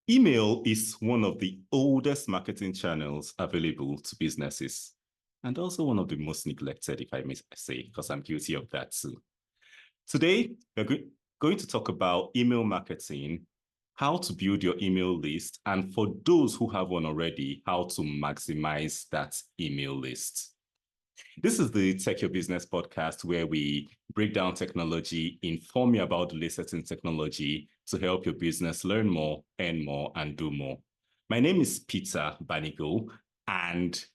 Email is one of the oldest marketing channels available to businesses, and also one of the most neglected, if I may say, because I'm guilty of that too. Today, we're going to talk about email marketing, how to build your email list, and for those who have one already, how to maximize that email list. This is the Tech Your Business podcast, where we break down technology, inform you about the latest in technology to help your business learn more, earn more, and do more. My name is Peter Banigo, and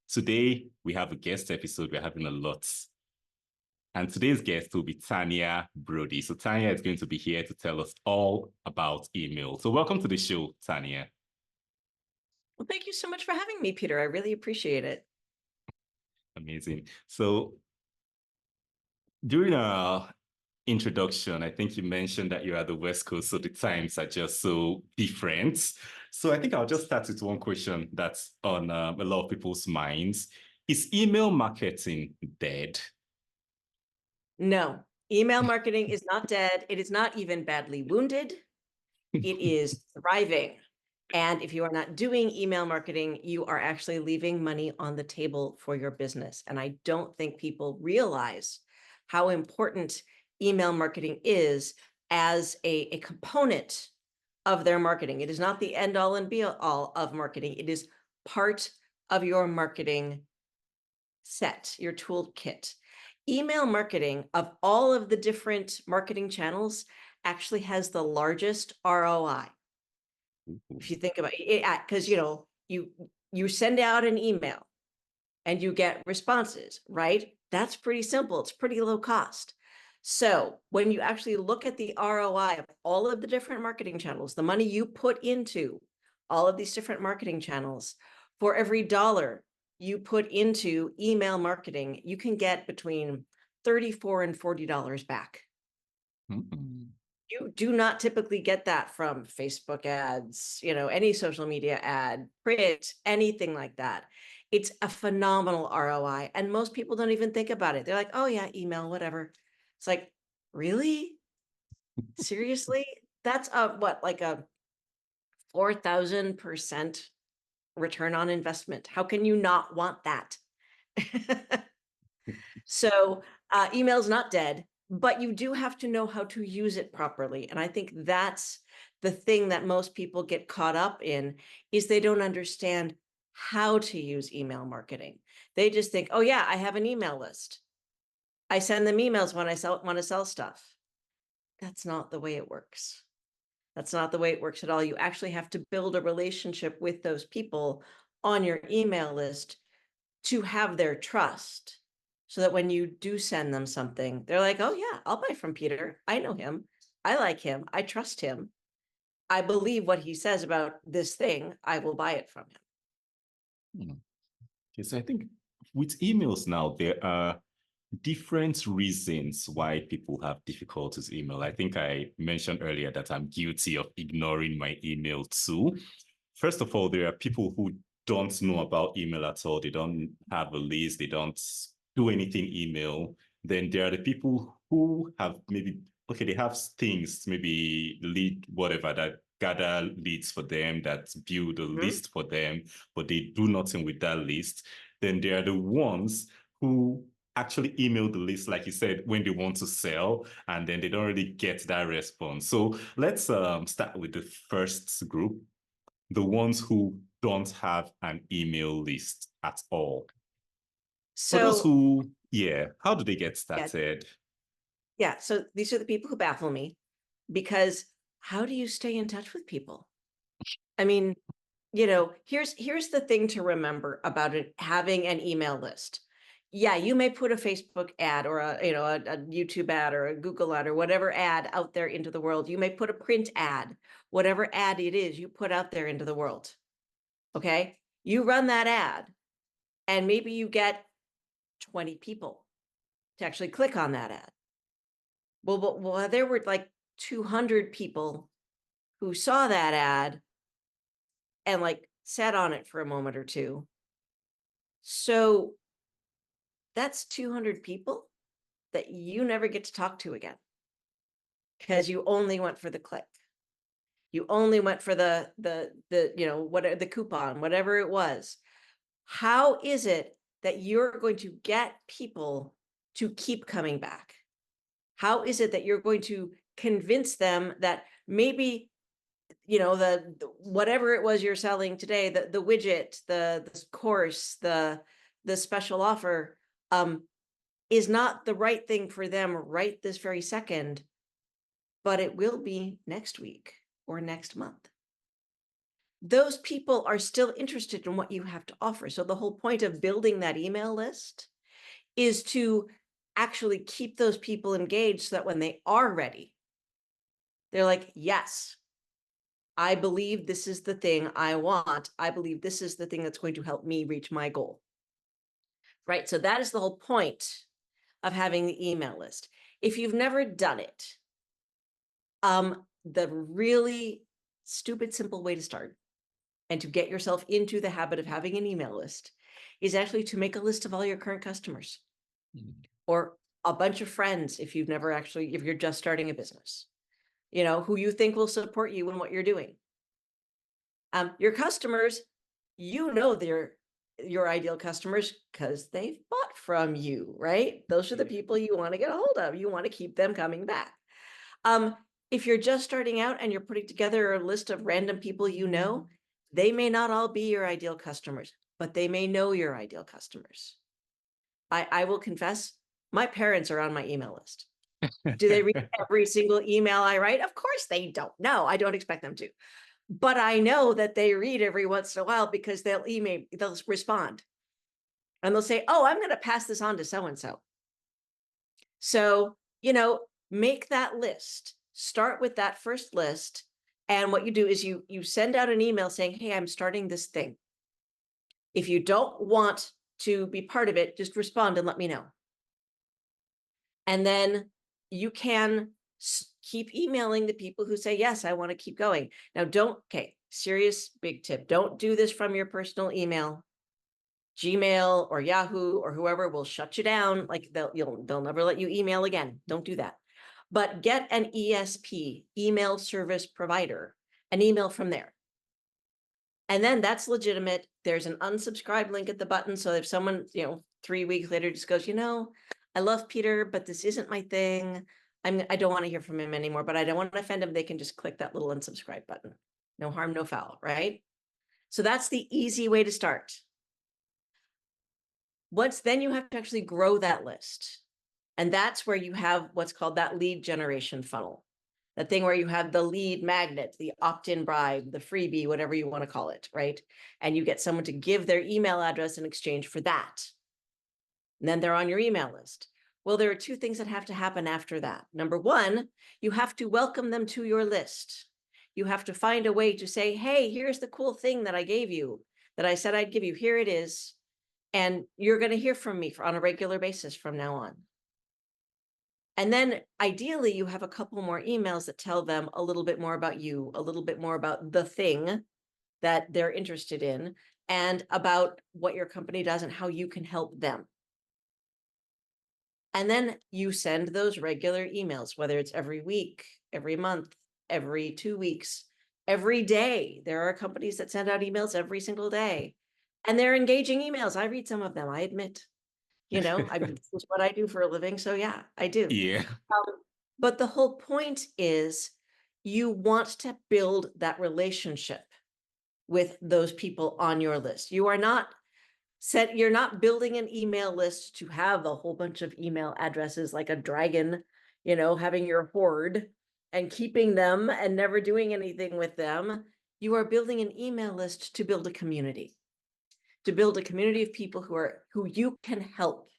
today we have a guest episode. We're having a lot. And today's guest will be Tanya Brody. So Tanya is going to be here to tell us all about email. So welcome to the show, Tanya. Well, thank you so much for having me, Peter. I really appreciate it. Amazing. So during our introduction, I think you mentioned that you're at the West Coast, so the times are just so different. So I think I'll just start with one question that's on a lot of people's minds. Is email marketing dead? No, email marketing is not dead. It is not even badly wounded. It is thriving. And if you are not doing email marketing, you are actually leaving money on the table for your business. And I don't think people realize how important email marketing is as a component of their marketing. It is not the end all and be all of marketing. It is part of your marketing set, your toolkit. Email marketing, of all of the different marketing channels, actually has the largest ROI. If you think about it, because you send out an email and you get responses, right? That's pretty simple. It's pretty low cost. So when you actually look at the ROI of all of the different marketing channels, the money you put into all of these different marketing channels, for every dollar you put into email marketing, you can get between $34 and $40 back. Mm-hmm. You do not typically get that from Facebook ads, any social media ad, print, anything like that. It's a phenomenal ROI. And most people don't even think about it. They're like, oh yeah, email, whatever. It's like, really? Seriously? That's like a 4,000% return on investment. How can you not want that? So email is not dead, but you do have to know how to use it properly. And I think that's the thing that most people get caught up in, is they don't understand how to use email marketing. They just think, oh yeah, I have an email list. I send them emails when I want to sell stuff. That's not the way it works. That's not the way it works at all. You actually have to build a relationship with those people on your email list to have their trust, so that when you do send them something, they're like, oh yeah, I'll buy from Peter. I know him. I like him. I trust him. I believe what he says about this thing. I will buy it from him. Okay, so I think with emails now, there are different reasons why people have difficulties email. I think I mentioned earlier that I'm guilty of ignoring my email too. First of all, there are people who don't know about email at all. They don't have a list. They don't do anything email. Then there are the people who have they have things, maybe lead, whatever, that gather leads for them, that build a list for them, but they do nothing with that list. Then there are the ones who actually email the list, like you said, when they want to sell, and then they don't really get that response. So let's start with the first group, the ones who don't have an email list at all. For those who, how do they get started? Yeah, so these are the people who baffle me, because how do you stay in touch with people? I mean, here's the thing to remember about having an email list. Yeah, you may put a Facebook ad or a YouTube ad or a Google ad or whatever ad out there into the world. You may put a print ad, whatever ad it is you put out there into the world. Okay, you run that ad, and maybe you get 20 people to actually click on that ad. Well, there were like 200 people who saw that ad and like sat on it for a moment or two. So that's 200 people that you never get to talk to again, because you only went for the click. You only went for the whatever the coupon, whatever it was. How is it that you're going to get people to keep coming back? How is it that you're going to convince them that maybe, the whatever it was you're selling today, the widget, the course, the special offer, is not the right thing for them right this very second, but it will be next week or next month. Those people are still interested in what you have to offer. So the whole point of building that email list is to actually keep those people engaged so that when they are ready, they're like, yes, I believe this is the thing I want. I believe this is the thing that's going to help me reach my goal. Right? So that is the whole point of having the email list. If you've never done it, the really stupid, simple way to start and to get yourself into the habit of having an email list is actually to make a list of all your current customers or a bunch of friends if you're just starting a business, who you think will support you in what you're doing. Your customers, they're your ideal customers because they've bought from you, right? Those are the people you want to get a hold of. You want to keep them coming back. If you're just starting out and you're putting together a list of random people they may not all be your ideal customers, but they may know your ideal customers. I will confess, my parents are on my email list. Do they read every single email I write? Of course they don't. No, I don't expect them to. But I know that they read every once in a while because they'll respond. And they'll say, oh, I'm going to pass this on to so-and-so. So, make that list. Start with that first list. And what you do is you send out an email saying, hey, I'm starting this thing. If you don't want to be part of it, just respond and let me know. And then you can keep emailing the people who say, yes, I want to keep going. Now, serious big tip. Don't do this from your personal email. Gmail or Yahoo or whoever will shut you down. Like they'll never let you email again. Don't do that. But get an ESP, email service provider, an email from there. And then that's legitimate. There's an unsubscribe link at the button. So if someone, 3 weeks later just goes, I love Peter, but this isn't my thing. I don't want to hear from him anymore, but I don't want to offend him. They can just click that little unsubscribe button. No harm, no foul, right? So that's the easy way to start. Then you have to actually grow that list. And that's where you have what's called that lead generation funnel. That thing where you have the lead magnet, the opt-in bribe, the freebie, whatever you want to call it, right? And you get someone to give their email address in exchange for that. And then they're on your email list. Well, there are two things that have to happen after that. Number one, you have to welcome them to your list. You have to find a way to say, hey, here's the cool thing that I gave you, that I said I'd give you. Here it is. And you're going to hear from me on a regular basis from now on. And then ideally, you have a couple more emails that tell them a little bit more about you, a little bit more about the thing that they're interested in, and about what your company does and how you can help them. And then you send those regular emails, whether it's every week, every month, every 2 weeks, every day. There are companies that send out emails every single day. And they're engaging emails. I read some of them, I admit. This is what I do for a living. So yeah, I do. Yeah. But the whole point is you want to build that relationship with those people on your list. You're not building an email list to have a whole bunch of email addresses like a dragon, having your hoard and keeping them and never doing anything with them. You are building an email list to build a community. To build a community of people who you can help,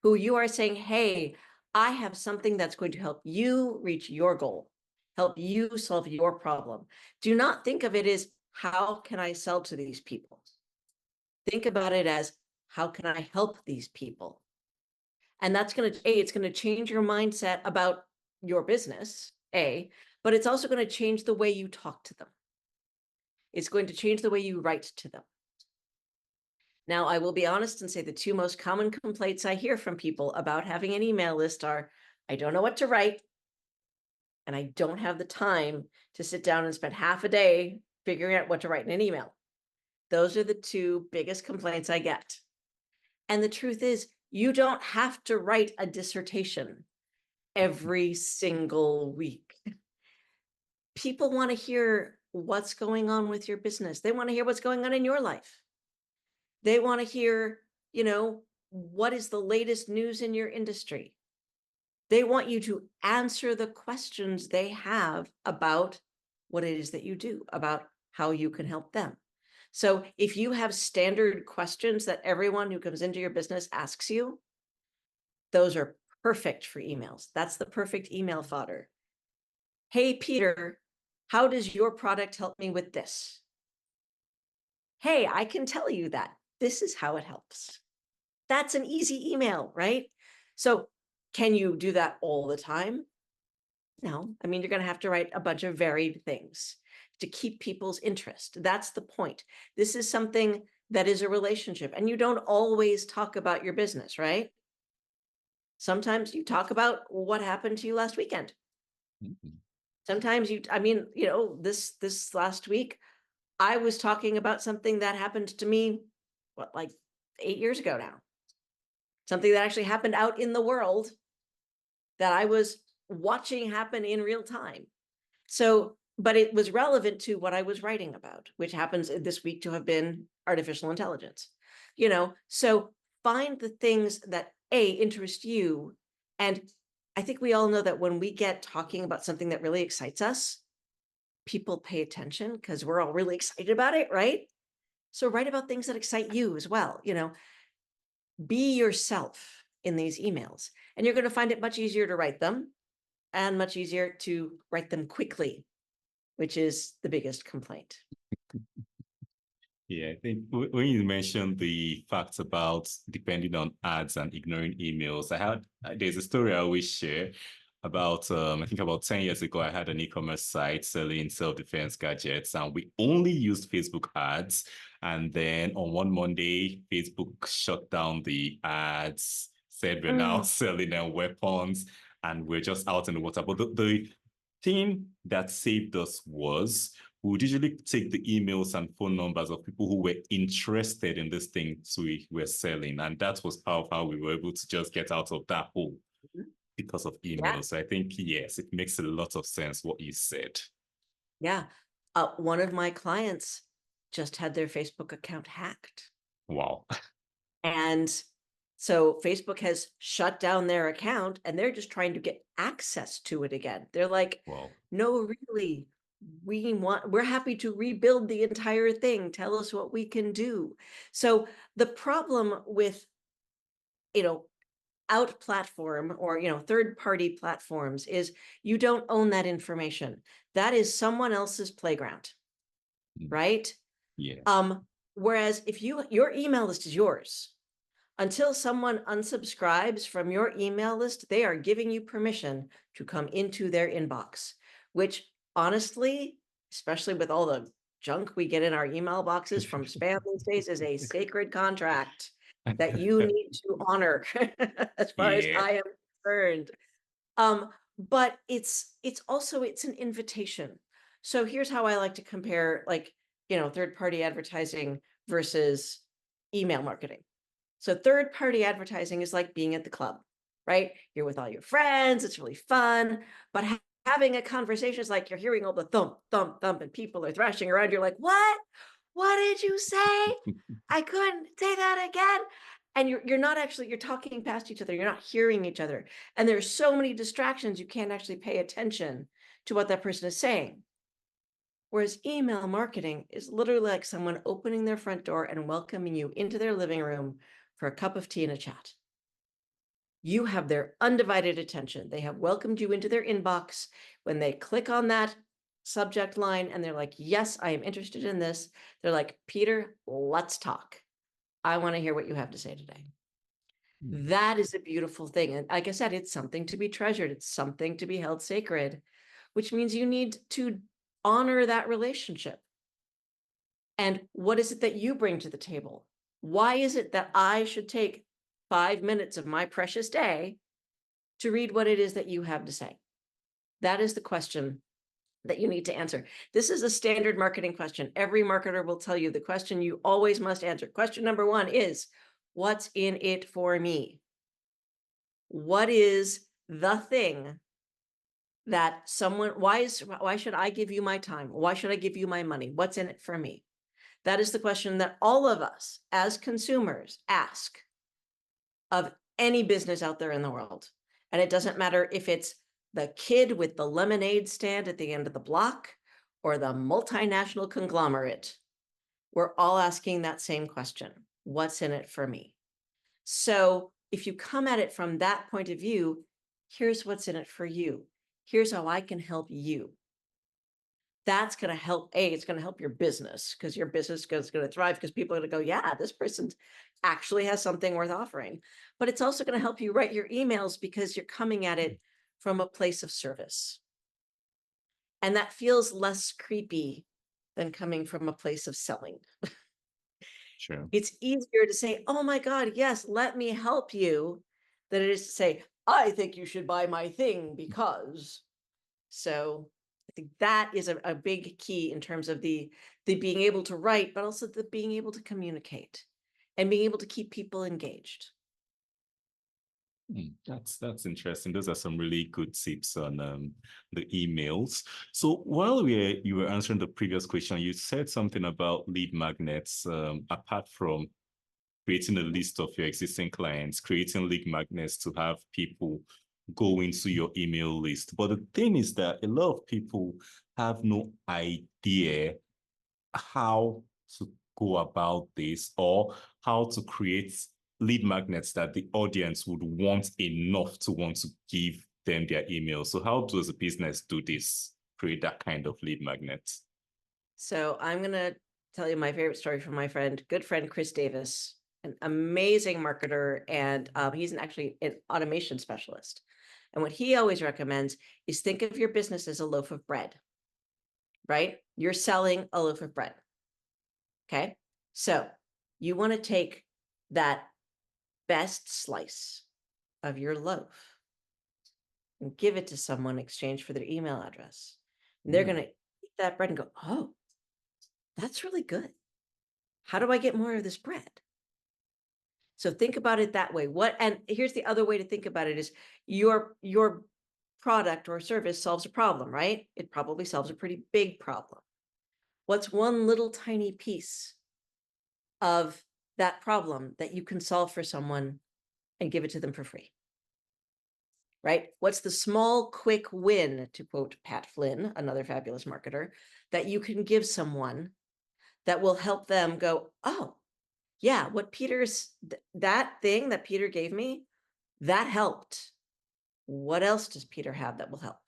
who you are saying, hey, I have something that's going to help you reach your goal, help you solve your problem. Do not think of it as, how can I sell to these people? Think about it as, how can I help these people? And that's it's going to change your mindset about your business, but it's also going to change the way you talk to them. It's going to change the way you write to them. Now, I will be honest and say the two most common complaints I hear from people about having an email list are, I don't know what to write, and I don't have the time to sit down and spend half a day figuring out what to write in an email. Those are the two biggest complaints I get. And the truth is, you don't have to write a dissertation every single week. People want to hear what's going on with your business. They want to hear what's going on in your life. They want to hear, what is the latest news in your industry? They want you to answer the questions they have about what it is that you do, about how you can help them. So if you have standard questions that everyone who comes into your business asks you, those are perfect for emails. That's the perfect email fodder. Hey, Peter, how does your product help me with this? Hey, I can tell you that. This is how it helps. That's an easy email, right? So can you do that all the time? No, I mean, you're going to have to write a bunch of varied things to keep people's interest. That's the point. This is something that is a relationship, and you don't always talk about your business, right? Sometimes you talk about what happened to you last weekend. Mhm. Sometimes this last week, I was talking about something that happened to me, like 8 years ago now. Something that actually happened out in the world that I was watching happen in real time. So, but it was relevant to what I was writing about, which happens this week to have been artificial intelligence. So find the things that interest you. And I think we all know that when we get talking about something that really excites us, people pay attention because we're all really excited about it, right? So write about things that excite you as well. Be yourself in these emails, and you're going to find it much easier to write them and much easier to write them quickly, which is the biggest complaint. Yeah, I think when you mentioned the facts about depending on ads and ignoring emails, there's a story I always share about I think about 10 years ago, I had an e-commerce site selling self-defense gadgets, and we only used Facebook ads. And then on one Monday, Facebook shut down the ads, said we're now selling them weapons, and we're just out in the water. But the thing that saved us was we would usually take the emails and phone numbers of people who were interested in this thing we were selling. And that was how we were able to just get out of that hole because of emails. Yeah. So I think, yes, it makes a lot of sense what you said. Yeah. One of my clients just had their Facebook account hacked. Wow. And so Facebook has shut down their account, and they're just trying to get access to it again. They're like, Wow. no, really, we're happy to rebuild the entire thing. Tell us what we can do. So the problem with, out platform or, third-party platforms is you don't own that information. That is someone else's playground, right? Yeah. Whereas if your email list is yours, until someone unsubscribes from your email list, they are giving you permission to come into their inbox, which honestly, especially with all the junk we get in our email boxes from spam these days, is a sacred contract that you need to honor as far as Yeah. I am concerned. But it's also an invitation. So here's how I like to compare, third-party advertising versus email marketing. So third-party advertising is like being at the club, right? You're with all your friends, it's really fun, but having a conversation is like you're hearing all the thump, thump, thump, and people are thrashing around. You're like, what? What did you say? I couldn't say that again. And you're not actually, you're talking past each other. You're not hearing each other. And there's so many distractions, you can't actually pay attention to what that person is saying. Whereas email marketing is literally like someone opening their front door and welcoming you into their living room for a cup of tea and a chat. You have their undivided attention. They have welcomed you into their inbox. When they click on that subject line and they're like, yes, I am interested in this, they're like, Peter, let's talk. I want to hear what you have to say today. That is a beautiful thing. And like I said, it's something to be treasured. It's something to be held sacred, which means you need to honor that relationship. And what is it that you bring to the table? Why is it that I should take 5 minutes of my precious day to read what it is that you have to say? That is the question that you need to answer. This is a standard marketing question. Every marketer will tell you the question you always must answer. Question number one is, what's in it for me? What is the thing that someone, why should I give you my time? Why should I give you my money? What's in it for me? That is the question that all of us as consumers ask of any business out there in the world. And it doesn't matter if it's the kid with the lemonade stand at the end of the block or the multinational conglomerate. We're all asking that same question. What's in it for me? So if you come at it from that point of view, here's what's in it for you. Here's how I can help you. That's going to help. It's going to help your business, because your business is going to thrive, because people are going to go, yeah, this person actually has something worth offering. But it's also going to help you write your emails, because you're coming at it from a place of service. And that feels less creepy than coming from a place of selling. Sure. It's easier to say, oh my God, yes, let me help you, than it is to say, I think you should buy my thing because. So I think that is a big key in terms of the being able to write, but also the being able to communicate and being able to keep people engaged. That's interesting. Those are some really good tips on the emails. So while you were answering the previous question, you said something about lead magnets. Apart from creating a list of your existing clients, creating lead magnets to have people go into your email list. But the thing is that a lot of people have no idea how to go about this, or how to create lead magnets that the audience would want enough to want to give them their email. So how does a business do this, create that kind of lead magnet? So I'm going to tell you my favorite story from my good friend, Chris Davis, an amazing marketer. And he's actually an automation specialist. And what he always recommends is think of your business as a loaf of bread, right? You're selling a loaf of bread. Okay. So you want to take that best slice of your loaf and give it to someone in exchange for their email address. And they're going to eat that bread and go, oh, that's really good. How do I get more of this bread? So think about it that way. And here's the other way to think about it is your product or service solves a problem, right? It probably solves a pretty big problem. What's one little tiny piece of that problem that you can solve for someone and give it to them for free? Right? What's the small, quick win, to quote Pat Flynn, another fabulous marketer, that you can give someone that will help them go, oh, yeah, that thing that Peter gave me, that helped. What else does Peter have that will help?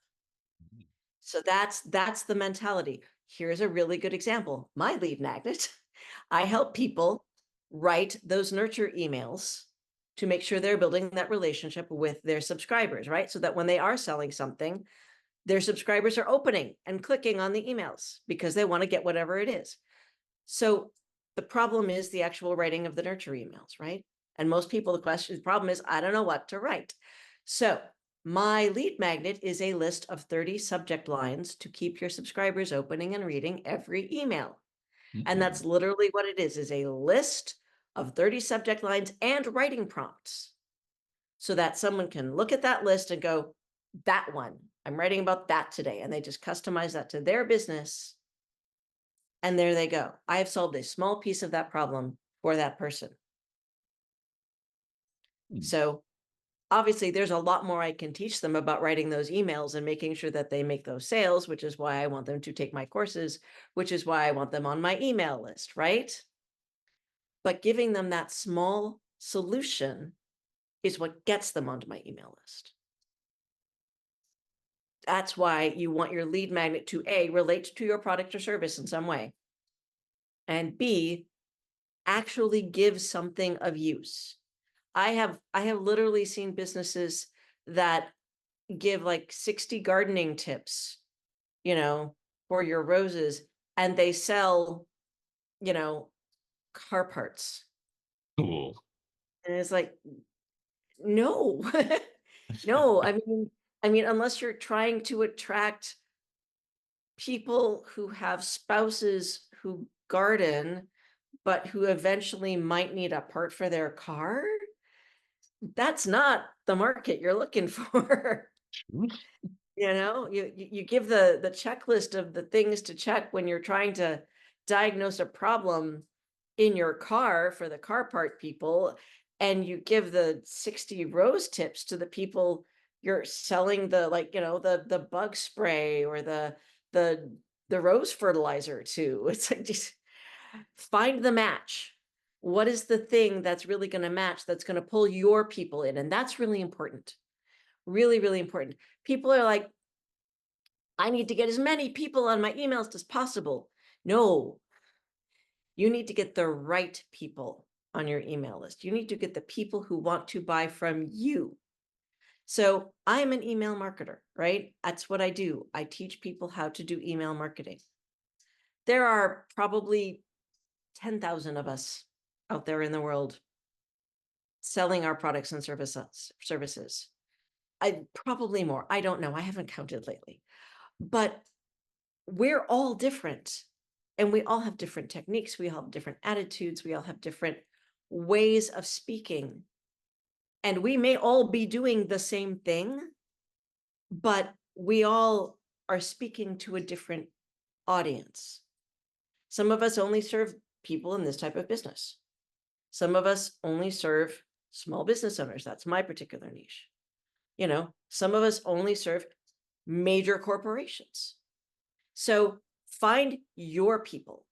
So that's the mentality. Here's a really good example. My lead magnet. I help people write those nurture emails to make sure they're building that relationship with their subscribers, right? So that when they are selling something, their subscribers are opening and clicking on the emails because they want to get whatever it is. So the problem is the actual writing of the nurture emails, right? And most people, the problem is, I don't know what to write. So my lead magnet is a list of 30 subject lines to keep your subscribers opening and reading every email. And that's literally what it is a list of 30 subject lines and writing prompts, so that someone can look at that list and go, that one, I'm writing about that today. And they just customize that to their business. And there they go. I have solved a small piece of that problem for that person. So obviously there's a lot more I can teach them about writing those emails and making sure that they make those sales, which is why I want them to take my courses, which is why I want them on my email list, right? But giving them that small solution is what gets them onto my email list. That's why you want your lead magnet to A, relate to your product or service in some way, and B, actually give something of use. I have literally seen businesses that give like 60 gardening tips, for your roses, and they sell, car parts. Cool. And it's like, no, no, I mean, I mean, unless you're trying to attract people who have spouses who garden, but who eventually might need a part for their car, that's not the market you're looking for. True. You give the checklist of the things to check when you're trying to diagnose a problem in your car for the car part people, and you give the 60 rose tips to the people you're selling the, like, the bug spray or the the rose fertilizer to. It's like, just find the match. What is the thing that's really going to match, that's going to pull your people in? And that's really important. Really, really important. People are like, I need to get as many people on my emails as possible. No, you need to get the right people on your email list. You need to get the people who want to buy from you. So I'm an email marketer, right? That's what I do. I teach people how to do email marketing. There are probably 10,000 of us out there in the world selling our products and services. I probably more. I don't know. I haven't counted lately. But we're all different, and we all have different techniques. We all have different attitudes. We all have different ways of speaking. And we may all be doing the same thing, but we all are speaking to a different audience. Some of us only serve people in this type of business. Some of us only serve small business owners. That's my particular niche. Some of us only serve major corporations. So find your people,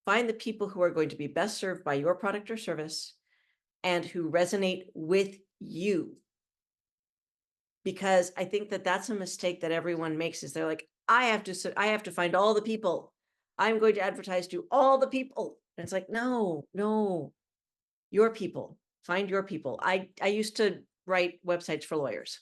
find the people who are going to be best served by your product or service and who resonate with you. Because I think that that's a mistake that everyone makes, is they're like, I have to find all the people. I'm going to advertise to all the people. And it's like, no, your people, find your people. I used to write websites for lawyers.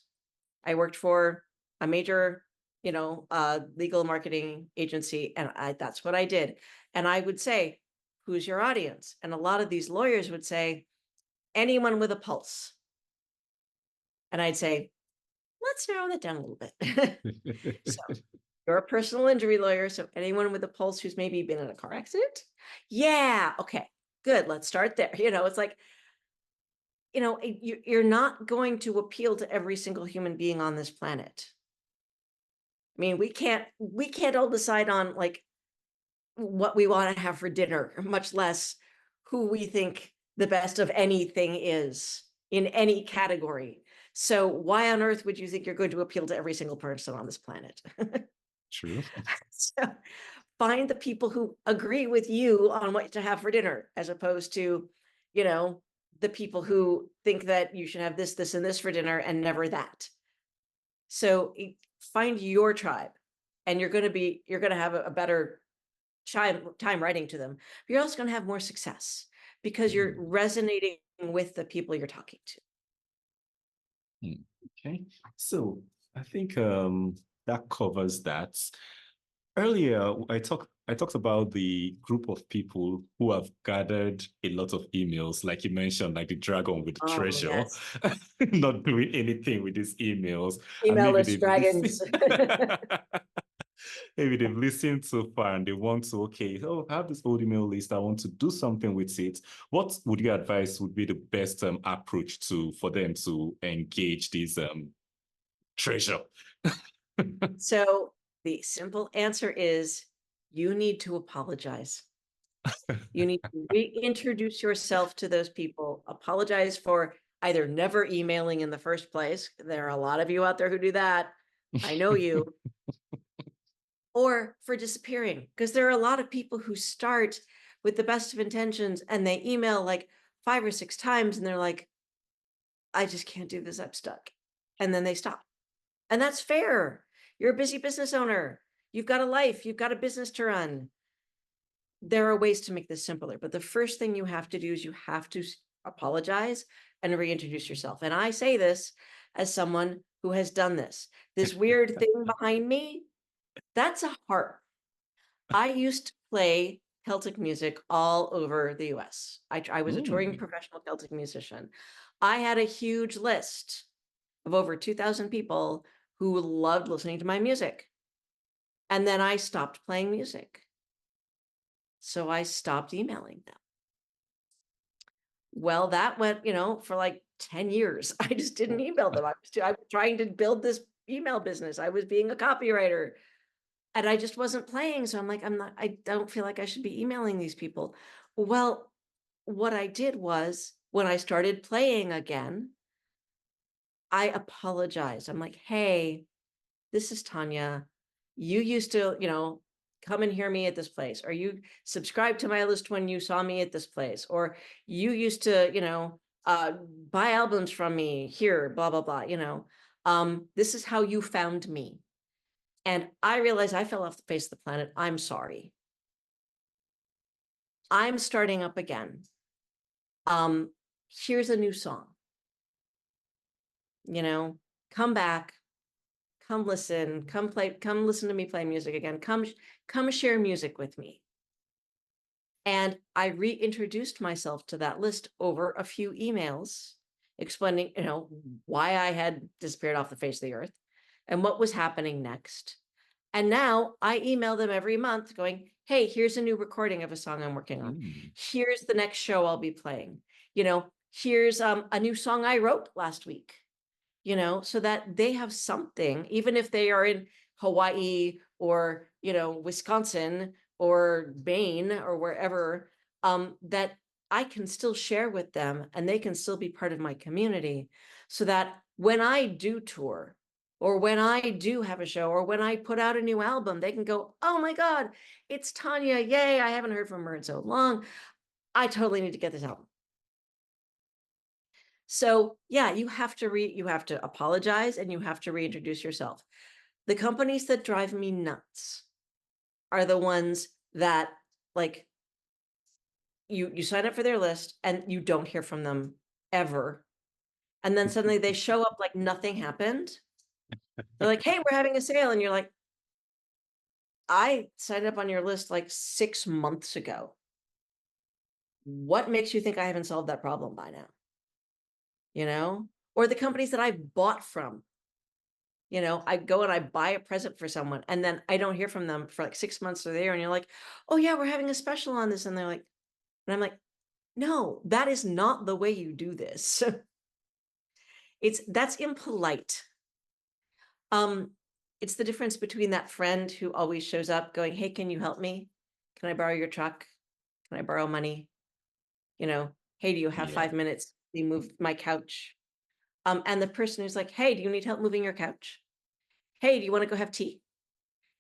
I worked for a major, legal marketing agency, and that's what I did. And I would say, who's your audience? And a lot of these lawyers would say, anyone with a pulse. And I'd say, let's narrow that down a little bit. So you're a personal injury lawyer, so anyone with a pulse who's maybe been in a car accident? Yeah, okay, good, let's start there. It's like, you're not going to appeal to every single human being on this planet. I mean, we can't all decide on, like, what we want to have for dinner, much less who we think the best of anything is in any category. So why on earth would you think you're going to appeal to every single person on this planet? True. So find the people who agree with you on what to have for dinner, as opposed to, the people who think that you should have this, this, and this for dinner and never that. So find your tribe, and you're going to have a better time writing to them. But you're also going to have more success because you're resonating with the people you're talking to. Okay, so I think that covers that. Earlier, I talked about the group of people who have gathered a lot of emails, like you mentioned, like the dragon with the treasure, Yes. not doing anything with these emails. Email And list dragons. maybe they've listened so far and they want to, I have this old email list, I want to do something with it. What would you advise would be the best approach for them to engage this treasure? So the simple answer is, you need to apologize. You need to reintroduce yourself to those people. Apologize for either never emailing in the first place. There are a lot of you out there who do that. I know you. Or for disappearing, because there are a lot of people who start with the best of intentions and they email like 5 or 6 times and they're like, I just can't do this, I'm stuck. And then they stop. And that's fair. You're a busy business owner. You've got a life, you've got a business to run. There are ways to make this simpler, but the first thing you have to do is you have to apologize and reintroduce yourself. And I say this as someone who has done this. This weird thing behind me, that's a harp. I used to play Celtic music all over the US. I was a touring professional Celtic musician. I had a huge list of over 2,000 people who loved listening to my music. And then I stopped playing music. So I stopped emailing them. Well, that went, for like 10 years. I just didn't email them. I was trying to build this email business. I was being a copywriter and I just wasn't playing. So I'm like, I don't feel like I should be emailing these people. Well, what I did was when I started playing again, I apologized. I'm like, hey, this is Tanya. You used to, come and hear me at this place, or you subscribed to my list when you saw me at this place, or you used to, buy albums from me here, blah, blah, blah, this is how you found me. And I realized I fell off the face of the planet. I'm sorry. I'm starting up again. Here's a new song, come back, come listen, come listen to me play music again. Come share music with me. And I reintroduced myself to that list over a few emails explaining, why I had disappeared off the face of the earth and what was happening next. And now I email them every month going, hey, here's a new recording of a song I'm working on. Here's the next show I'll be playing. Here's a new song I wrote last week, so that they have something, even if they are in Hawaii or, Wisconsin or Maine or wherever, that I can still share with them and they can still be part of my community, so that when I do tour or when I do have a show or when I put out a new album, they can go, oh my God, it's Tanya. Yay. I haven't heard from her in so long. I totally need to get this album. So yeah, you have to apologize and you have to reintroduce yourself. The companies that drive me nuts are the ones that like you sign up for their list and you don't hear from them ever. And then suddenly they show up like nothing happened. They're like, hey, we're having a sale. And you're like, I signed up on your list like 6 months ago. What makes you think I haven't solved that problem by now? Or the companies that I've bought from, I go and I buy a present for someone and then I don't hear from them for like 6 months or a year. And you're like, oh yeah, we're having a special on this. And they're like, and I'm like, no, that is not the way you do this. That's impolite. It's the difference between that friend who always shows up going, hey, can you help me? Can I borrow your truck? Can I borrow money? Hey, do you have 5 minutes? We moved my couch. And the person who's like, hey, do you need help moving your couch? Hey, do you want to go have tea?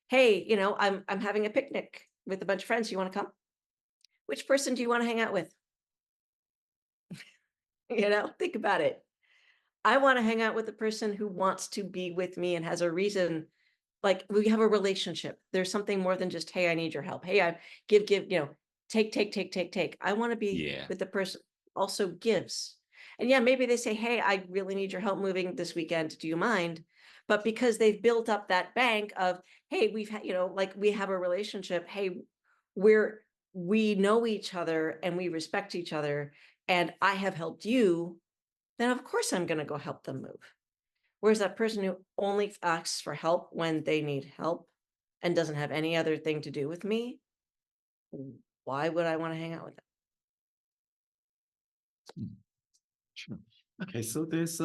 Hey, I'm having a picnic with a bunch of friends. You want to come? Which person do you want to hang out with? Think about it. I want to hang out with the person who wants to be with me and has a reason. Like we have a relationship. There's something more than just, hey, I need your help. Hey, I give, take. I want to be with the person who also gives. And yeah, maybe they say, hey, I really need your help moving this weekend. Do you mind? But because they've built up that bank of, hey, we've had, like we have a relationship. Hey, we know each other and we respect each other. And I have helped you. Then of course I'm going to go help them move. Whereas that person who only asks for help when they need help and doesn't have any other thing to do with me, why would I want to hang out with them? Sure. Okay, so there's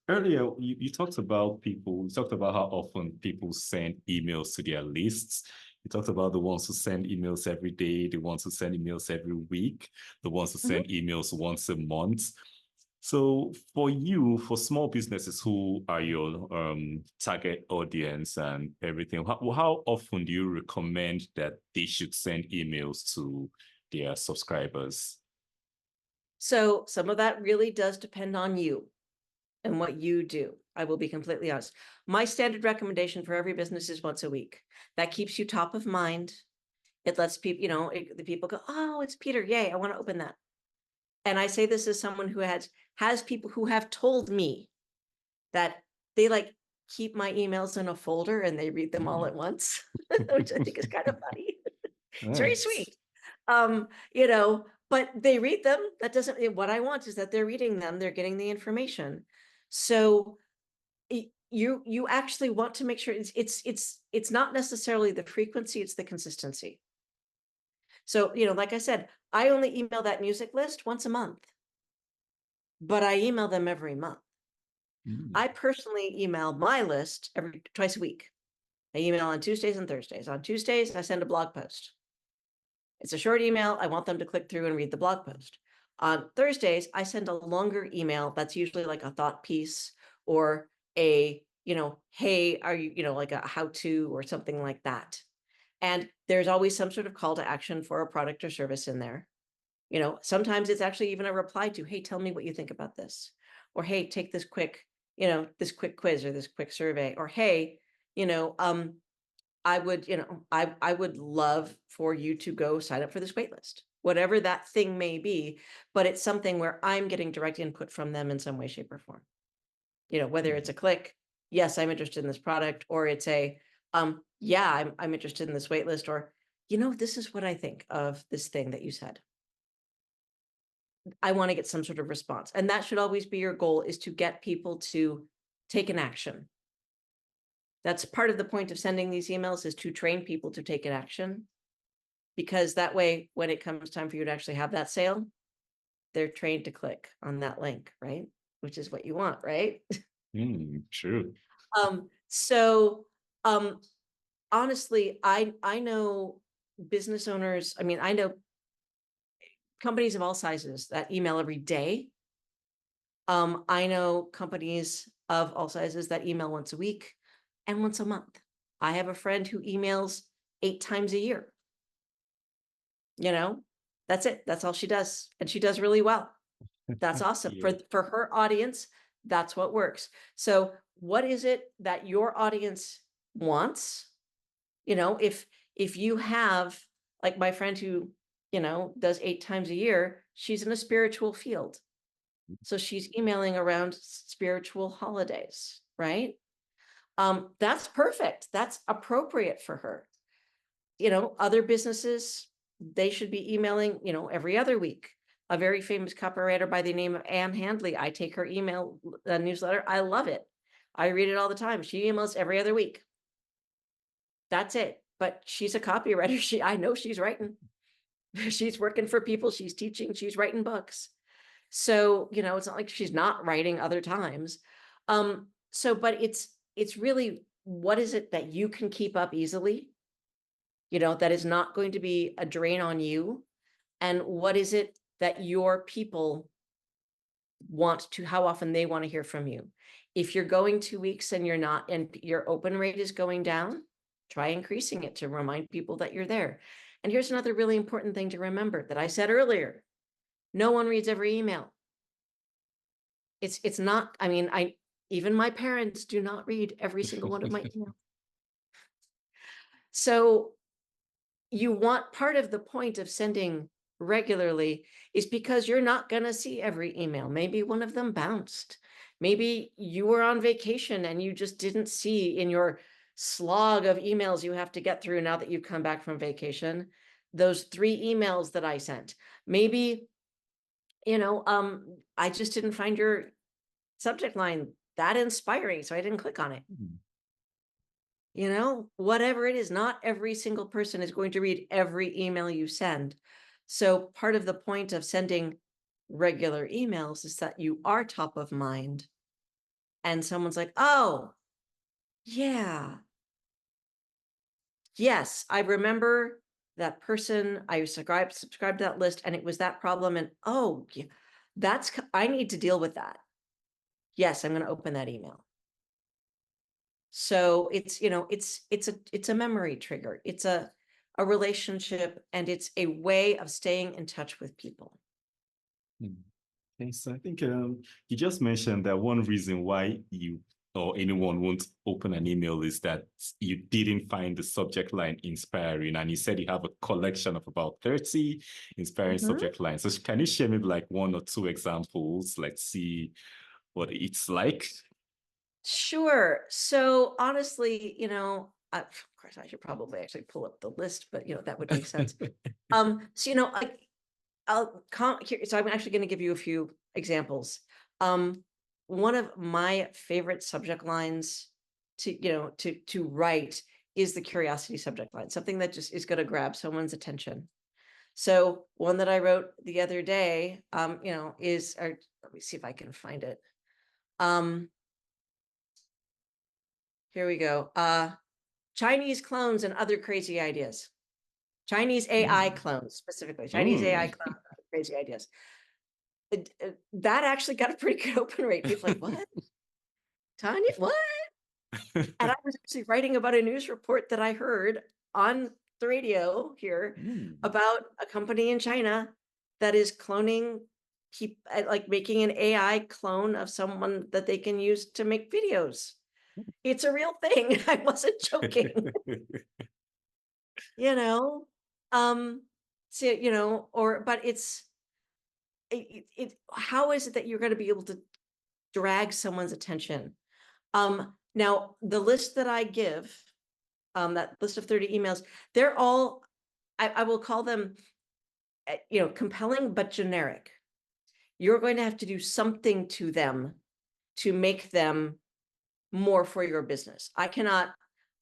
earlier you talked about how often people send emails to their lists. You talked about the ones who send emails every day, the ones who send emails every week, the ones who send emails once a month. So for you, for small businesses who are your target audience and everything, how often do you recommend that they should send emails to their subscribers? So some of that really does depend on you and what you do. I will be completely honest. My standard recommendation for every business is once a week. That keeps you top of mind. It lets people, the people go, oh, it's Peter. Yay, I want to open that. And I say this as someone who has people who have told me that they like keep my emails in a folder and they read them all at once, which I think is kind of funny. It's very sweet. But they read them. That doesn't, what I want is that they're reading them, they're getting the information. So, you actually want to make sure it's not necessarily the frequency, it's the consistency. So, like I said, I only email that music list once a month, but I email them every month. I personally email my list twice a week. I email on Tuesdays and Thursdays. On Tuesdays, I send a blog post. It's a short email. I want them to click through and read the blog post. On Thursdays, I send a longer email that's usually like a thought piece or a, hey, are you, like a how-to or something like that. And there's always some sort of call to action for a product or service in there. Sometimes it's actually even a reply to, hey, tell me what you think about this. Or, hey, take this quick, this quick quiz or this quick survey. Or, hey, I would love for you to go sign up for this waitlist, whatever that thing may be, but it's something where I'm getting direct input from them in some way, shape, or form. Whether it's a click, yes, I'm interested in this product, or it's a, yeah, I'm interested in this waitlist, or, this is what I think of this thing that you said. I want to get some sort of response. And that should always be your goal, is to get people to take an action. That's part of the point of sending these emails, is to train people to take an action, because that way, when it comes time for you to actually have that sale, they're trained to click on that link, right? Which is what you want, right? True. So honestly, I know business owners. I mean, I know companies of all sizes that email every day. I know companies of all sizes that email once a week and once a month. I have a friend who emails 8 times a year. That's it. That's all she does. And she does really well. That's awesome. Yeah. For her audience, that's what works. So what is it that your audience wants? If you have, like my friend who, does 8 times a year, she's in a spiritual field. So she's emailing around spiritual holidays, right? That's perfect. That's appropriate for her. Other businesses, they should be emailing, every other week. A very famous copywriter by the name of Ann Handley, I take her email newsletter. I love it. I read it all the time. She emails every other week. That's it. But she's a copywriter. I know she's writing. She's working for people. She's teaching. She's writing books. So, it's not like she's not writing other times. But it's really, what is it that you can keep up easily? That is not going to be a drain on you. And what is it that your people want to, how often they want to hear from you? If you're going 2 weeks and you're not, and your open rate is going down, try increasing it to remind people that you're there. And here's another really important thing to remember that I said earlier. No one reads every email. It's not, I mean, even my parents do not read every single one of my emails. So you want, part of the point of sending regularly is because you're not going to see every email. Maybe one of them bounced. Maybe you were on vacation and you just didn't see in your slog of emails you have to get through now that you've come back from vacation, those 3 emails that I sent. Maybe, I just didn't find your subject line that inspiring, so I didn't click on it. Whatever it is, not every single person is going to read every email you send. So part of the point of sending regular emails is that you are top of mind. And someone's like, oh, yeah. Yes, I remember that person. I subscribed to that list and it was that problem. And oh, yeah, I need to deal with that. Yes, I'm going to open that email. So it's, it's a memory trigger. It's a relationship, and it's a way of staying in touch with people. Okay, so I think you just mentioned that one reason why you or anyone won't open an email is that you didn't find the subject line inspiring, and you said you have a collection of about 30 inspiring subject lines. So can you share maybe like 1 or 2 examples? Let's see what it's like. Sure. So honestly, of course, I should probably actually pull up the list, but that would make sense. So I'll come here. So I'm actually going to give you a few examples. one of my favorite subject lines to write is the curiosity subject line, something that just is going to grab someone's attention. So one that I wrote the other day, is, or let me see if I can find it. Here we go. Chinese clones and other crazy ideas. Chinese AI clones, specifically. Chinese AI clones and other crazy ideas. That actually got a pretty good open rate. People like, what? Tanya, what? And I was actually writing about a news report that I heard on the radio here about a company in China that is cloning, like making an AI clone of someone that they can use to make videos. It's a real thing. I wasn't joking. So, but how is it that you're going to be able to drag someone's attention? Now, the list that I give, that list of 30 emails, they're all, I will call them, compelling but generic. You're going to have to do something to them to make them more for your business. I cannot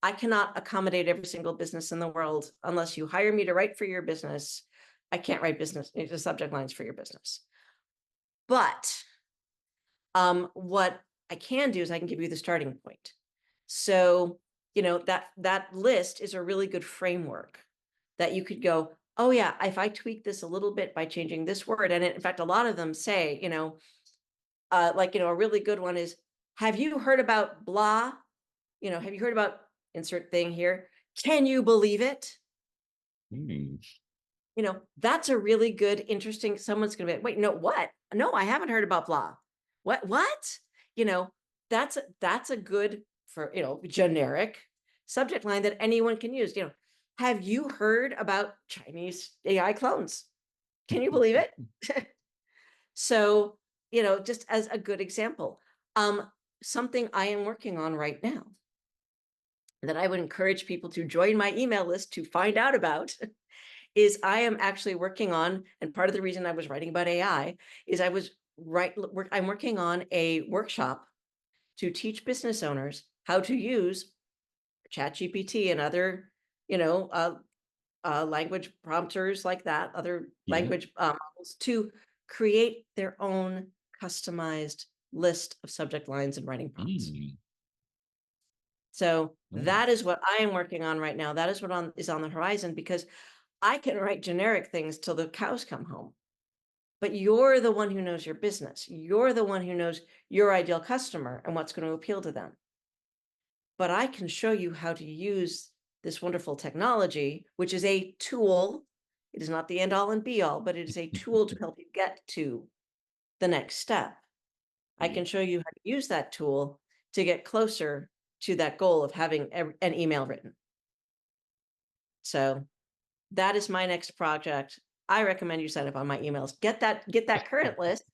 accommodate every single business in the world unless you hire me to write for your business. I can't write business subject lines for your business. But what I can do is I can give you the starting point. So, that list is a really good framework that you could go, oh yeah, if I tweak this a little bit by changing this word, and in fact, a lot of them say, a really good one is, have you heard about blah? Have you heard about insert thing here? Can you believe it? That's a really good, interesting, someone's going to be, wait, no, what? No, I haven't heard about blah. What? That's a good, for, generic subject line that anyone can use. Have you heard about Chinese AI clones? Can you believe it? So, just as a good example, something I am working on right now that I would encourage people to join my email list to find out about is I am actually working on, and part of the reason I was writing about AI is I'm working on a workshop to teach business owners how to use ChatGPT and other, language prompters like that, other language models, to create their own customized list of subject lines and writing prompts. So that is what I am working on right now. That is what is on the horizon, because I can write generic things till the cows come home. But you're the one who knows your business. You're the one who knows your ideal customer and what's going to appeal to them. But I can show you how to use this wonderful technology, which is a tool. It is not the end all and be all, but it is a tool to help you get to the next step. I can show you how to use that tool to get closer to that goal of having an email written. So that is my next project. I recommend you sign up on my emails. Get that current list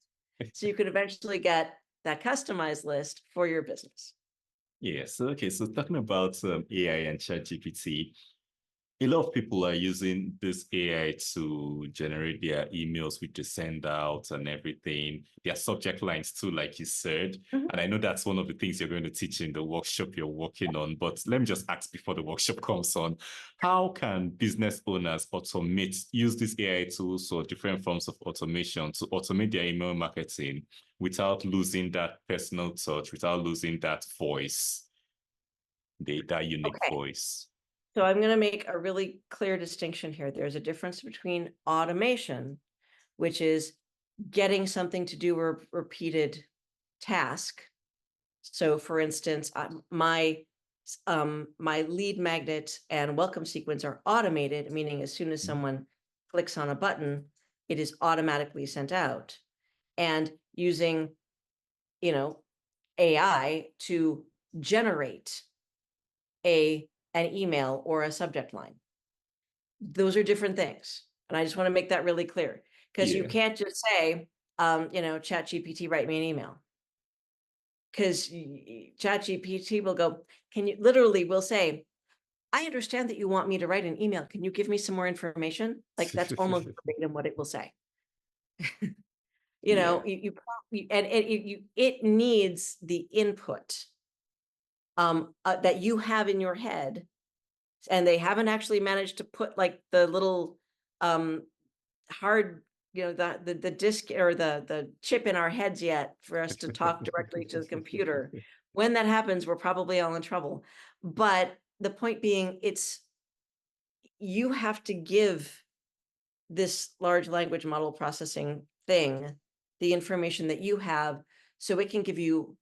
so you could eventually get that customized list for your business. Yes. Okay. So talking about AI and ChatGPT, a lot of people are using this AI to generate their emails with the send out and everything, their subject lines too, like you said. And I know that's one of the things you're going to teach in the workshop you're working on. But let me just ask before the workshop comes on, how can business owners use these AI tools or different forms of automation to automate their email marketing without losing that personal touch, without losing that voice, that unique voice? So I'm going to make a really clear distinction here. There's a difference between automation, which is getting something to do a repeated task. So for instance, my lead magnet and welcome sequence are automated, meaning as soon as someone clicks on a button, it is automatically sent out. And using, AI to generate an email or a subject line. Those are different things. And I just want to make that really clear, because you can't just say, ChatGPT, write me an email. Because ChatGPT will go, will say, I understand that you want me to write an email. Can you give me some more information? Like, that's almost verbatim what it will say. You know, it needs the input that you have in your head, and they haven't actually managed to put like the little hard, you know, the disc or the chip in our heads yet for us to talk directly to the computer. When that happens, we're probably all in trouble. But the point being, you have to give this large language model processing thing the information that you have so it can give you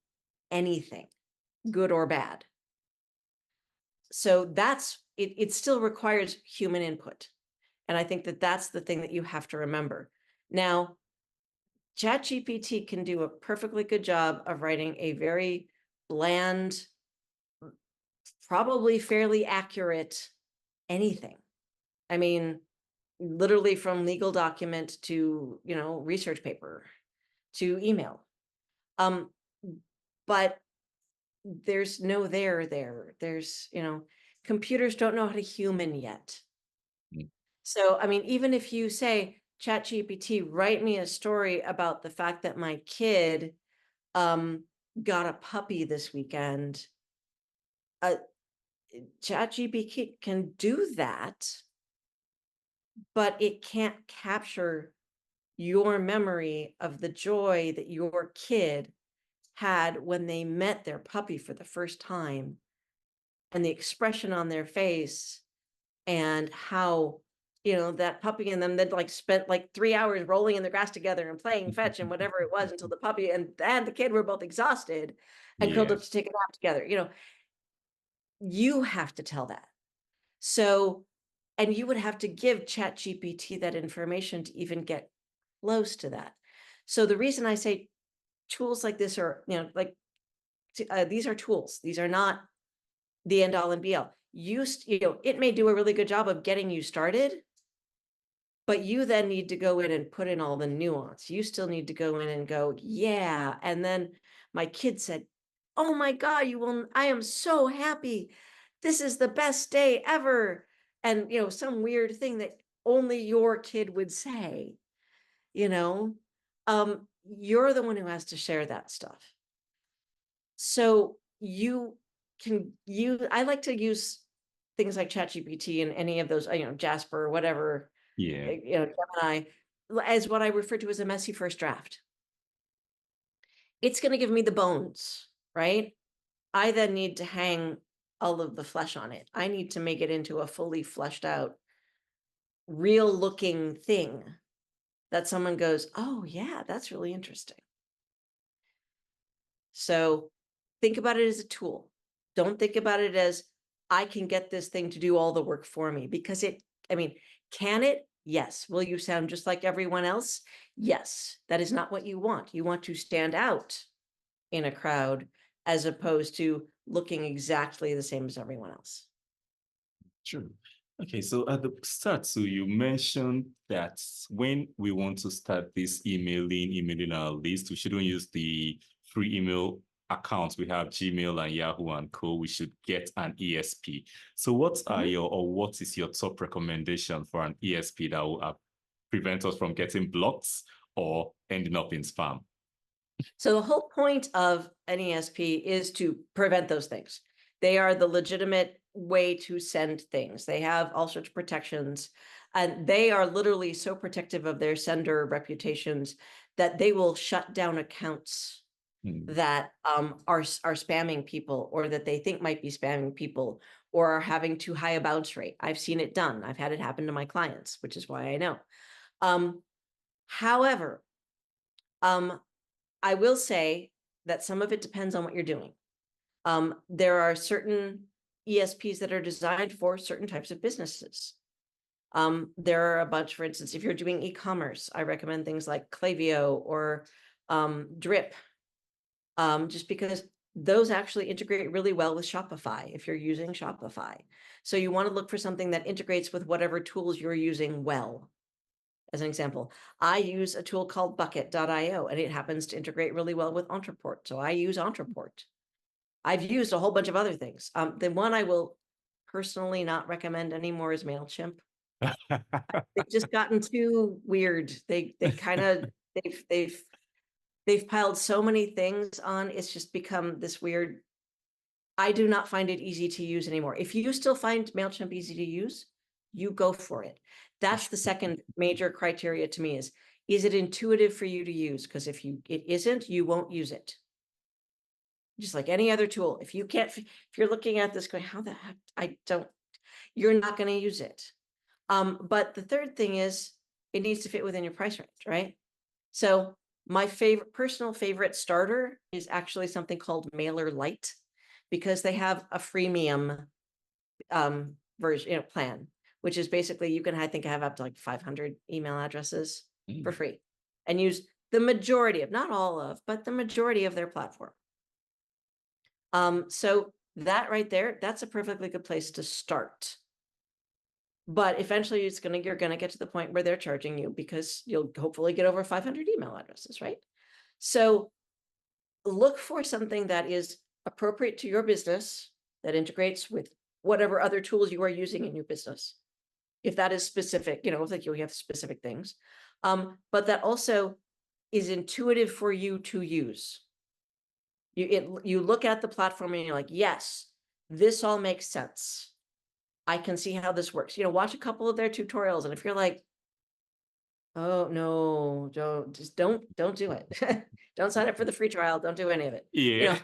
anything, good or bad. So that's it. It still requires human input. And I think that that's the thing that you have to remember. Now, ChatGPT can do a perfectly good job of writing a very bland, probably fairly accurate anything. I mean, literally from legal document to, you know, research paper to email. But there's no there. There's, you know, computers don't know how to human yet. So, I mean, even if you say, ChatGPT, write me a story about the fact that my kid got a puppy this weekend. ChatGPT can do that, but it can't capture your memory of the joy that your kid had when they met their puppy for the first time, and the expression on their face, and how, you know, that puppy and them that like spent like 3 hours rolling in the grass together and playing fetch and whatever it was until the puppy and the kid were both exhausted and curled up to take a nap together. You know, you have to tell that. So, and you would have to give ChatGPT that information to even get close to that. So the reason I say tools like this are, you know, like these are tools. These are not the end all and be all. You know, it may do a really good job of getting you started, but you then need to go in and put in all the nuance. You still need to go in and go, yeah. And then my kid said, oh my God, I am so happy. This is the best day ever. And, you know, some weird thing that only your kid would say, you know, you're the one who has to share that stuff. So I like to use things like ChatGPT and any of those, you know, Jasper or whatever, you know, Gemini, as what I refer to as a messy first draft. It's going to give me the bones, right? I then need to hang all of the flesh on it. I need to make it into a fully fleshed out, real looking thing that someone goes, oh yeah, that's really interesting. So think about it as a tool. Don't think about it as I can get this thing to do all the work for me, because I mean, can it? Yes. Will you sound just like everyone else? Yes. That is not what you want. You want to stand out in a crowd as opposed to looking exactly the same as everyone else. True. Okay, so at the start, so you mentioned that when we want to start this emailing our list, we shouldn't use the free email accounts. We have Gmail and Yahoo and Co. We should get an ESP. So what is your top recommendation for an ESP that will prevent us from getting blocked or ending up in spam? So the whole point of an ESP is to prevent those things. They are the legitimate way to send things. They have all sorts of protections, and they are literally so protective of their sender reputations that they will shut down accounts that are spamming people, or that they think might be spamming people, or are having too high a bounce rate. I've seen it done. I've had it happen to my clients, which is why I know. However, I will say that some of it depends on what you're doing. There are certain ESPs that are designed for certain types of businesses. There are a bunch, for instance, if you're doing e-commerce, I recommend things like Klaviyo or Drip, just because those actually integrate really well with Shopify if you're using Shopify. So you want to look for something that integrates with whatever tools you're using well. As an example, I use a tool called bucket.io, and it happens to integrate really well with Entreport. So I use Entreport. I've used a whole bunch of other things. The one I will personally not recommend anymore is MailChimp. They've just gotten too weird. They kind of they've piled so many things on. It's just become this weird. I do not find it easy to use anymore. If you still find MailChimp easy to use, you go for it. That's the second major criteria to me is it intuitive for you to use? Because if it isn't, you won't use it. Just like any other tool. If you're looking at this going, how the heck, you're not going to use it. But the third thing is it needs to fit within your price range, right? So my personal favorite starter is actually something called MailerLite, because they have a freemium version, plan, which is basically you can, I think, have up to like 500 email addresses for free and use the majority of, not all of, but the majority of their platform. So that right there, that's a perfectly good place to start. But eventually you're going to get to the point where they're charging you, because you'll hopefully get over 500 email addresses, right? So look for something that is appropriate to your business, that integrates with whatever other tools you are using in your business. If that is specific, like you have specific things, but that also is intuitive for you to use. You look at the platform and you're like, yes, this all makes sense. I can see how this works. Watch a couple of their tutorials, and if you're like, oh no, don't do it. Don't sign up for the free trial. Don't do any of it. Yeah.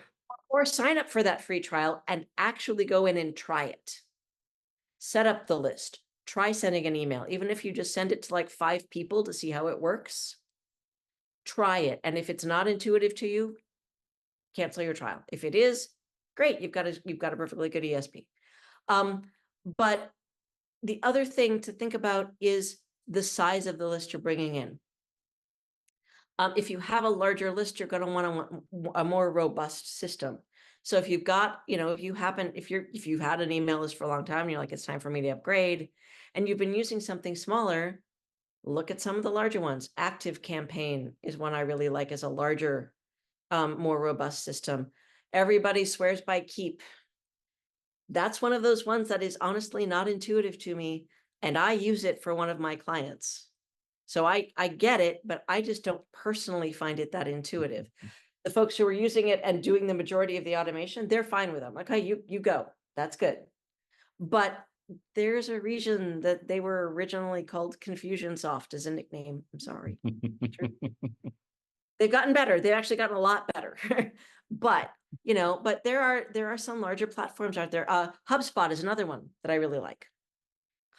Or sign up for that free trial and actually go in and try it. Set up the list. Try sending an email, even if you just send it to like 5 people to see how it works. Try it, and if it's not intuitive to you, cancel your trial. If it is, great, you've got a perfectly good ESP. But the other thing to think about is the size of the list you're bringing in. If you have a larger list, you're going to want a more robust system. So if you've got, if you've had an email list for a long time, and you're like, it's time for me to upgrade, and you've been using something smaller, look at some of the larger ones. ActiveCampaign is one I really like as a larger, more robust system. Everybody swears by Keep. That's one of those ones that is honestly not intuitive to me, and I use it for one of my clients. So I get it, but I just don't personally find it that intuitive. The folks who are using it and doing the majority of the automation, they're fine with them. Okay, you go. That's good. But there's a reason that they were originally called Confusionsoft as a nickname. I'm sorry. They've gotten better. They've actually gotten a lot better. But there are some larger platforms out there. HubSpot is another one that I really like.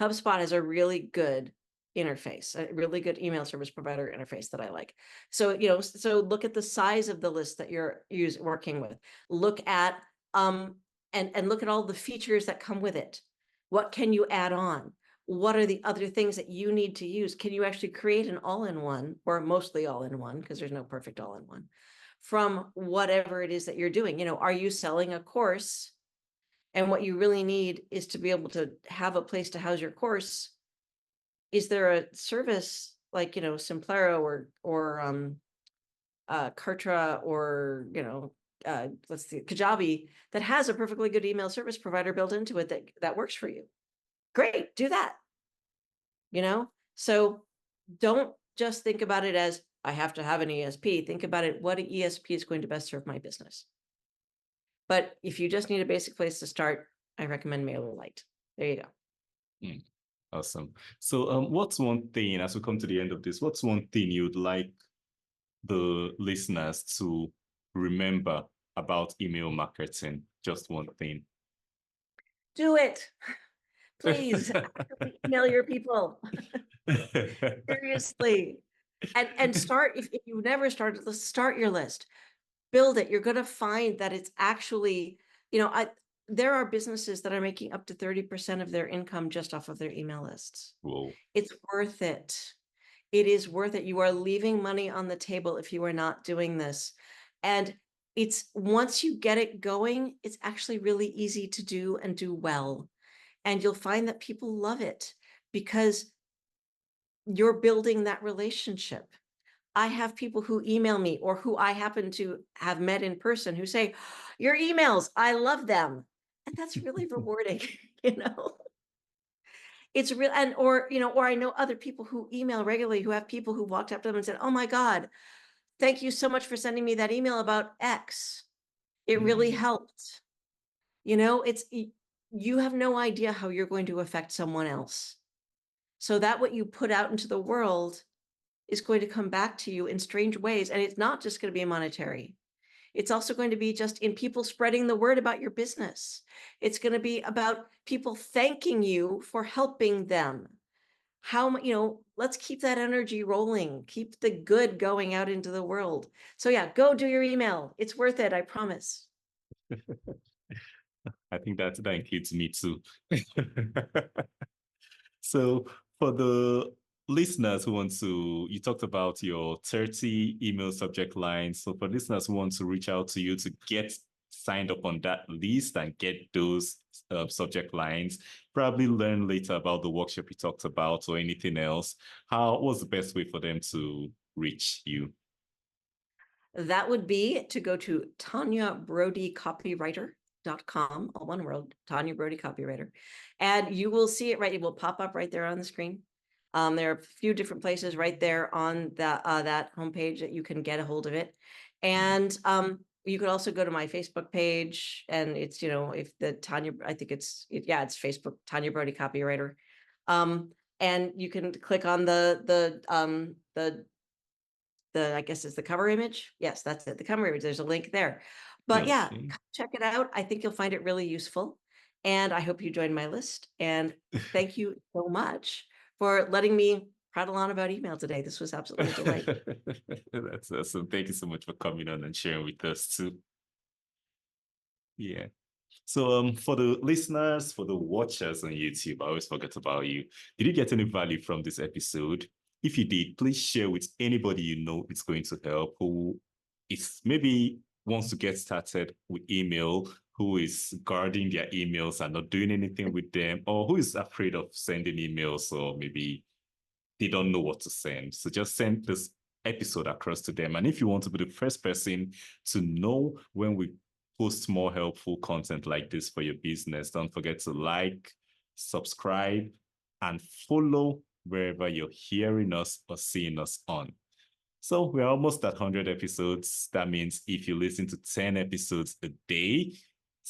HubSpot has a really good interface, a really good email service provider interface that I like. So, so look at the size of the list that you're working with. Look at, and look at all the features that come with it. What can you add on? What are the other things that you need to use? Can you actually create an all-in-one, or mostly all-in-one, because there's no perfect all-in-one, from whatever it is that you're doing? Are you selling a course, and what you really need is to be able to have a place to house your course? Is there a service like, Simplero or Kartra or, let's see, Kajabi, that has a perfectly good email service provider built into it that works for you? Great, do that. So don't just think about it as I have to have an ESP. Think about it, what an ESP is going to best serve my business. But if you just need a basic place to start, I recommend MailerLite. There you go. Awesome. So what's one thing, as we come to the end of this, what's one thing you'd like the listeners to remember about email marketing? Just one thing. Do it. Please email your people. Seriously. And start, if you've never started, let's start your list. Build it. You're going to find that it's actually, there are businesses that are making up to 30% of their income just off of their email lists. Whoa. It's worth it. It is worth it. You are leaving money on the table if you are not doing this. And it's, once you get it going, it's actually really easy to do and do well. And you'll find that people love it because you're building that relationship. I have people who email me, or who I happen to have met in person, who say, your emails, I love them. And that's really rewarding, It's real. And, or, or I know other people who email regularly, who have people who walked up to them and said, oh my God, thank you so much for sending me that email about X. It really helped. You have no idea how you're going to affect someone else. So that what you put out into the world is going to come back to you in strange ways. And it's not just going to be monetary. It's also going to be just in people spreading the word about your business. It's going to be about people thanking you for helping them. Let's keep that energy rolling. Keep the good going out into the world. So yeah, go do your email. It's worth it. I promise. I think that includes me too. So for the listeners who want to, you talked about your 30 email subject lines. So for listeners who want to reach out to you to get signed up on that list and get those subject lines, probably learn later about the workshop you talked about or anything else, what's the best way for them to reach you? That would be to go to Tanya Brody Copywriter.com, all one word, Tanya Brody Copywriter, and you will see it, right? It will pop up right there on the screen. There are a few different places right there on that homepage that you can get a hold of it. And you could also go to my Facebook page, and it's, if the Tanya, I think it's Facebook, Tanya Brody Copywriter. And you can click on I guess it's the cover image. Yes, that's it. The cover image. There's a link there. But yeah, check it out. I think you'll find it really useful. And I hope you join my list. And thank you so much for letting me prattle on about email today. This was absolutely a delight. That's awesome. Thank you so much for coming on and sharing with us too. Yeah. So for the listeners, for the watchers on YouTube, I always forget about you. Did you get any value from this episode? If you did, please share with anybody you know it's going to help, who is maybe wants to get started with email, who is guarding their emails and not doing anything with them, or who is afraid of sending emails, or maybe they don't know what to send. So just send this episode across to them. And if you want to be the first person to know when we post more helpful content like this for your business, don't forget to like, subscribe, and follow wherever you're hearing us or seeing us on. So we're almost at 100 episodes. That means if you listen to 10 episodes a day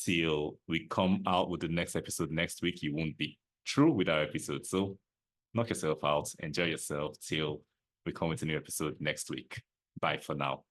till we come out with the next episode next week, you won't be through with our episode. So knock yourself out, enjoy yourself till we come with a new episode next week. Bye for now.